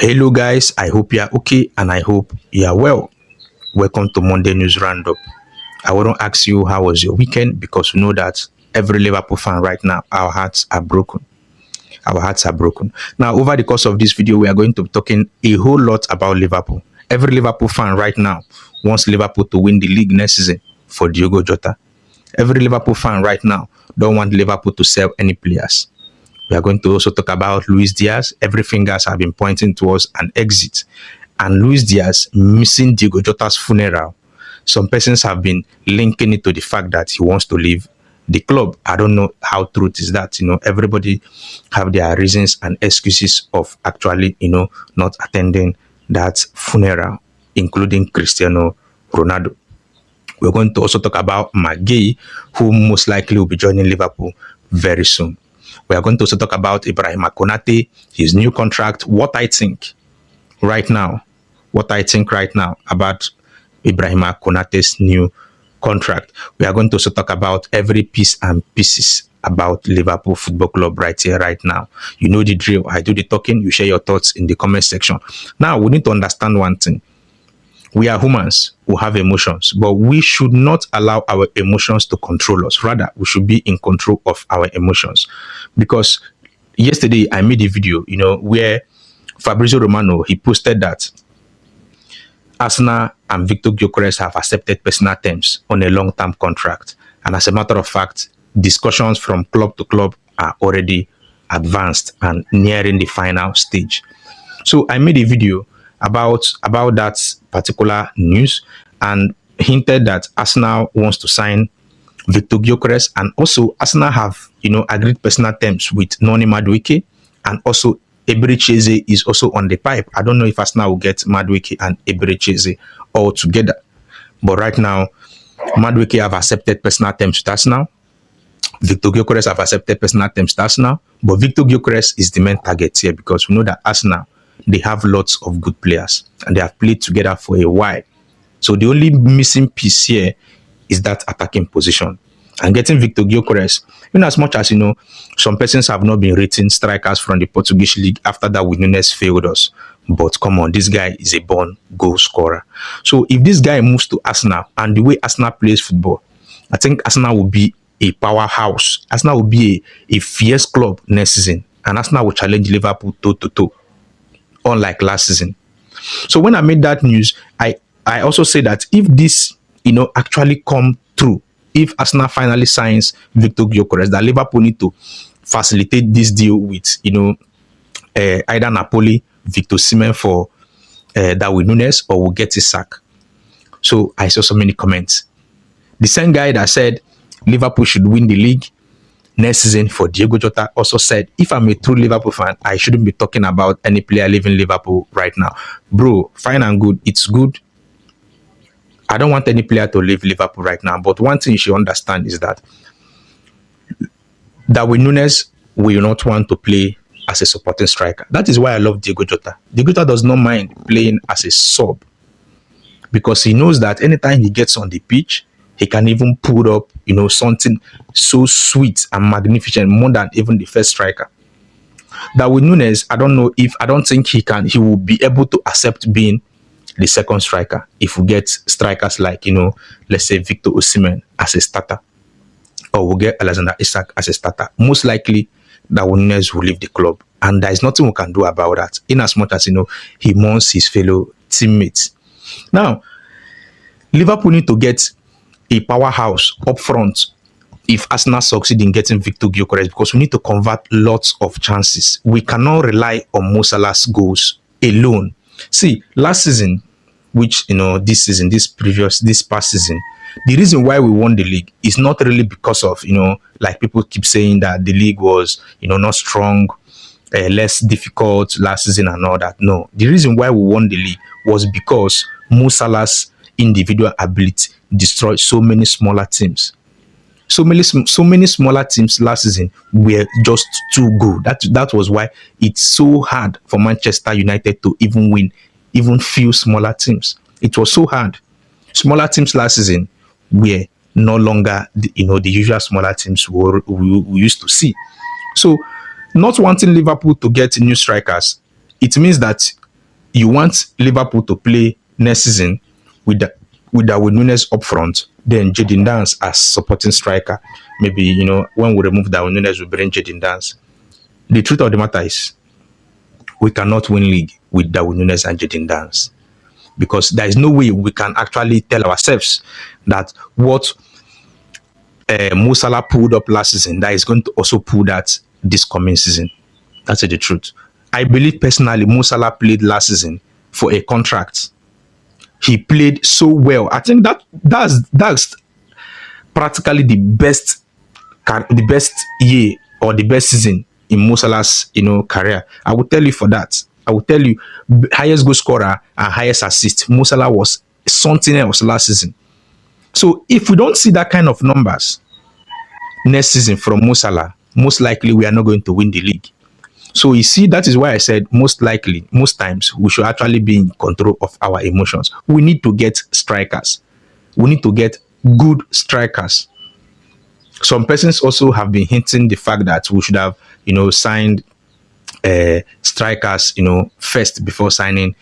Hello guys, I hope you are okay and I hope you are well. Welcome to Monday News Roundup. I want to ask you how was your weekend because we know that every Liverpool fan right now, our hearts are broken. Our hearts are broken. Now, over the course of this video, we are going to be talking a whole lot about Liverpool. Every Liverpool fan right now wants Liverpool to win the league next season for Diogo Jota. Every Liverpool fan right now don't want Liverpool to sell any players. We are going to also talk about Luis Diaz. Every fingers have been pointing towards an exit. And Luis Diaz missing Diogo Jota's funeral. Some persons have been linking it to the fact that he wants to leave the club. I don't know how true is that. Everybody have their reasons and excuses of actually, not attending that funeral, including Cristiano Ronaldo. We're going to also talk about Marc Guehi, who most likely will be joining Liverpool very soon. We are going to also talk about Ibrahima Konate, his new contract, what I think right now about Ibrahima Konate's new contract. We are going to also talk about every piece and pieces about Liverpool Football Club right here, right now. You know the drill. I do the talking. You share your thoughts in the comment section. Now, we need to understand one thing. We are humans who have emotions, but we should not allow our emotions to control us. Rather, we should be in control of our emotions. Because yesterday I made a video, where Fabrizio Romano, he posted that Arsenal and Victor Gyökeres have accepted personal terms on a long-term contract. And as a matter of fact, discussions from club to club are already advanced and nearing the final stage. So I made a video about that particular news and hinted that Arsenal wants to sign Victor Gyökeres, and also Arsenal have agreed personal terms with Noni Madueke, and also Eberechieze is also on the pipe. I don't know if Arsenal will get Madueke and Eberechieze all together, but right now Madueke have accepted personal terms with Arsenal. Victor Gyökeres have accepted personal terms with Arsenal, but Victor Gyökeres is the main target here because we know that Arsenal, they have lots of good players and they have played together for a while. So the only missing piece here is that attacking position. And getting Victor Gyökeres, in as much as some persons have not been rating strikers from the Portuguese league after that with Nunes failed us. But come on, this guy is a born goal scorer. So if this guy moves to Arsenal and the way Arsenal plays football, I think Arsenal will be a powerhouse. Arsenal will be a fierce club next season. And Arsenal will challenge Liverpool toe-to-toe, unlike last season. So when I made that news, I also say that if this actually come true, if Arsenal finally signs Victor Gyökeres, that Liverpool need to facilitate this deal with either Napoli, Victor Osimhen for Darwin Nunes, or will get his sack. So I saw so many comments. The same guy that said Liverpool should win the league next season for Diogo Jota also said, if I'm a true Liverpool fan, I shouldn't be talking about any player leaving Liverpool right now. Bro, fine and good. It's good. I don't want any player to leave Liverpool right now. But one thing you should understand is that Darwin Nunes will not want to play as a supporting striker. That is why I love Diogo Jota. Diogo Jota does not mind playing as a sub because he knows that anytime he gets on the pitch, he can even put up, something so sweet and magnificent, more than even the first striker. Darwin Nunes, I don't think he will be able to accept being the second striker if we get strikers like, let's say Victor Osimhen as a starter, or we'll get Alexander Isak as a starter. Most likely, Darwin Nunes will leave the club, and there is nothing we can do about that, in as much as, he mourns his fellow teammates. Now, Liverpool need to get a powerhouse up front if Arsenal succeed in getting Victor Gyökeres, because we need to convert lots of chances. We cannot rely on Mo Salah's goals alone. See, last season, which this past season, the reason why we won the league is not really because of like people keep saying that the league was not strong, less difficult last season and all that. No, the reason why we won the league was because Mo Salah's individual ability destroyed so many smaller teams. So many smaller teams last season were just too good. That was why it's so hard for Manchester United to even win even few smaller teams. It was so hard. Smaller teams last season were no longer the usual smaller teams we used to see. So not wanting Liverpool to get new strikers, it means that You want Liverpool to play next season with Darwin Nunes up front, then Jadon Dance as supporting striker. Maybe, when we remove Darwin Nunes, we bring Jadon Dance. The truth of the matter is, we cannot win league with Darwin Nunes and Jadon Dance, because there is no way we can actually tell ourselves that what Mo Salah pulled up last season, that is going to also pull that this coming season. That's the truth. I believe personally Mo Salah played last season for a contract. He played so well. I think that's practically the best year or the best season in Mo Salah's career. I will tell you for that. I will tell you, highest goal scorer and highest assist. Mo Salah was something else last season. So if we don't see that kind of numbers next season from Mo Salah, most likely we are not going to win the league. So you see, that is why I said most likely, most times, we should actually be in control of our emotions. We need to get strikers. We need to get good strikers. Some persons also have been hinting the fact that we should have, signed strikers, first before signing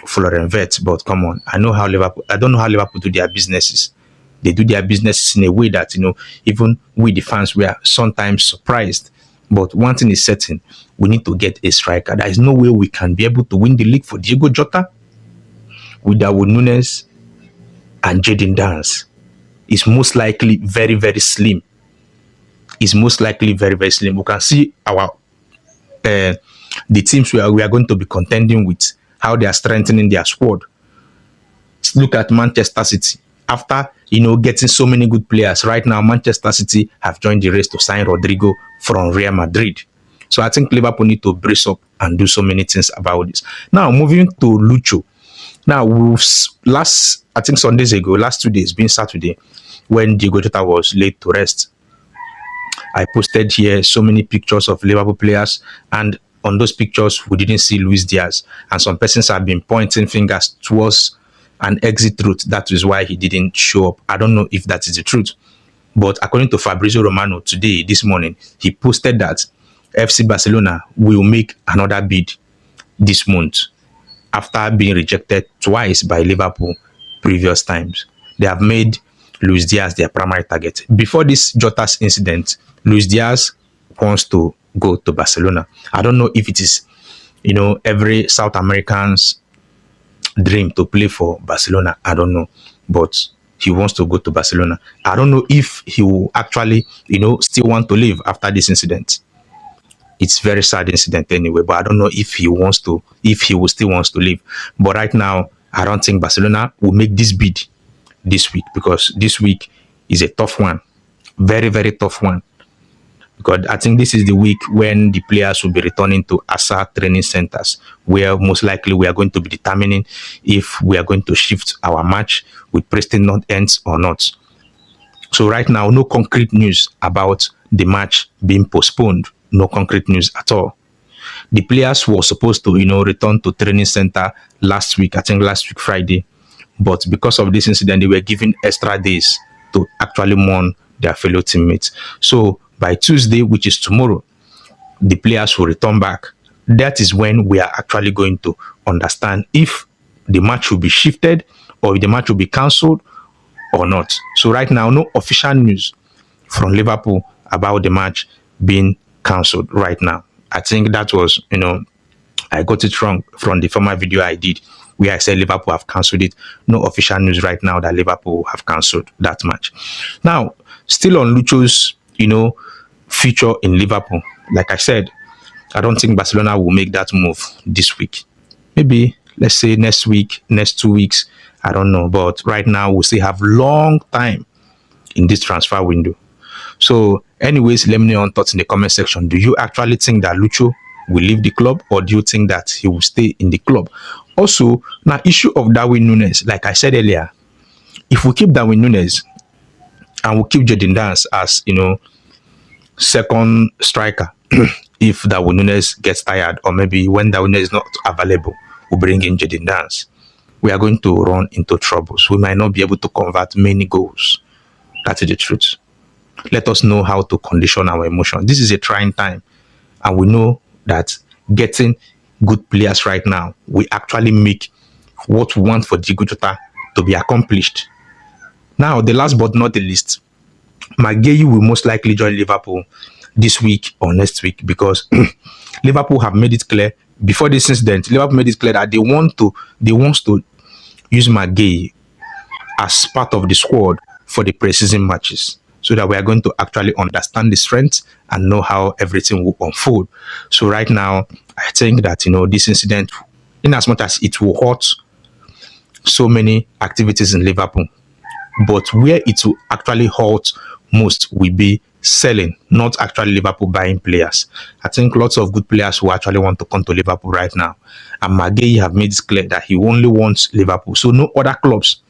Florian Wirtz. But come on, I don't know how Liverpool do their businesses. They do their businesses in a way that, even we, the fans, we are sometimes surprised. But one thing is certain, we need to get a striker. There is no way we can be able to win the league for Diego Jota with Darwin Nunes and Jadon Dance. It's most likely very, very slim. It's most likely very, very slim. We can see the teams we are going to be contending with, how they are strengthening their squad. Look at Manchester City. After getting so many good players, right now Manchester City have joined the race to sign Rodrigo from Real Madrid. So I think Liverpool need to brace up and do so many things about this. Now moving to Lucho. Now I think some days ago, last 2 days, being Saturday, when Diego Jota was laid to rest, I posted here so many pictures of Liverpool players, and on those pictures we didn't see Luis Diaz, and some persons have been pointing fingers towards an exit route. That is why he didn't show up. I don't know if that is the truth, but according to Fabrizio Romano this morning, he posted that FC Barcelona will make another bid this month after being rejected twice by Liverpool previous times. They have made Luis Diaz their primary target. Before this Jota's incident, Luis Diaz wants to go to Barcelona. I don't know if it is, every South American's dream to play for Barcelona. I don't know, but he wants to go to Barcelona. I don't know if he will actually, still want to leave after this incident. It's very sad incident anyway, but I don't know if he will still wants to leave. But right now, I don't think Barcelona will make this bid this week, because this week is a tough one, very, very tough one. Because I think this is the week when the players will be returning to ASA training centers, where most likely we are going to be determining if we are going to shift our match with Preston North Ends or not. So right now, no concrete news about the match being postponed. No concrete news at all. The players were supposed to, return to training center last week, I think last week Friday. But because of this incident, they were given extra days to actually mourn their fellow teammates. So by Tuesday, which is tomorrow, the players will return back. That is when we are actually going to understand if the match will be shifted or if the match will be cancelled or not. So right now, no official news from Liverpool about the match being cancelled right now. I think that was, I got it wrong from the former video I did where I said Liverpool have cancelled it. No official news right now that Liverpool have cancelled that match. Now, still on Lucho's, future in Liverpool. Like I said, I don't think Barcelona will make that move this week. Maybe, let's say next week, next 2 weeks. I don't know. But right now, we still have long time in this transfer window. So, anyways, let me know your thoughts in the comment section. Do you actually think that Lucho will leave the club, or do you think that he will stay in the club? Also, now, issue of Darwin Nunes, like I said earlier, if we keep Darwin Nunes and we keep Jadon Dance as, second striker, if Darwin Nunes gets tired, or maybe when Darwin Nunes is not available, we'll bring in Jadon Dance, we are going to run into troubles. We might not be able to convert many goals. That is the truth. Let us know how to condition our emotions. This is a trying time, and we know that getting good players right now, we actually make what we want for Jota to be accomplished. Now, the last but not the least, Marc Guehi will most likely join Liverpool this week or next week because Liverpool have made it clear before this incident. Liverpool made it clear that they want to use Marc Guehi as part of the squad for the preseason matches, so that we are going to actually understand the strengths and know how everything will unfold. So right now, I think that this incident, in as much as it will hurt so many activities in Liverpool, but where it will actually hurt most will be selling, not actually Liverpool buying players. I think lots of good players who actually want to come to Liverpool right now, and Marc Guehi have made it clear that he only wants Liverpool. So no other clubs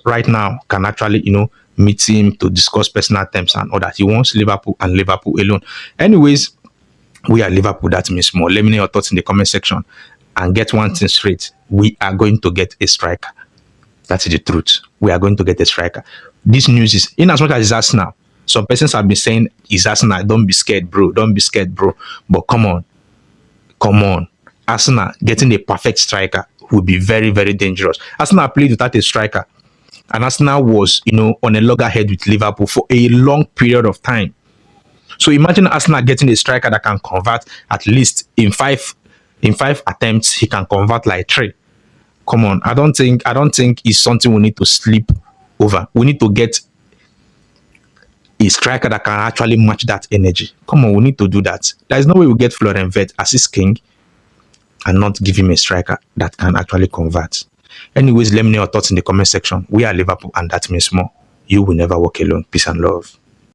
right now can actually, meet him to discuss personal terms and all that. He wants Liverpool and Liverpool alone. Anyways, we are Liverpool. That means more. Let me know your thoughts in the comment section and get one thing straight. We are going to get a striker. That's the truth. We are going to get a striker. This news is, in as much as it's Arsenal, some persons have been saying it's Arsenal. Don't be scared, bro. Don't be scared, bro. But come on. Arsenal getting a perfect striker would be very, very dangerous. Arsenal played without a striker, and Arsenal was, on a loggerhead with Liverpool for a long period of time. So imagine Arsenal getting a striker that can convert at least in five attempts. He can convert like 3. Come on, I don't think it's something we need to sleep over. We need to get a striker that can actually match that energy. Come on, we need to do that. There is no way we get Florian Wirtz as his king and not give him a striker that can actually convert. Anyways, let me know your thoughts in the comment section. We are Liverpool, and that means more. You will never walk alone. Peace and love.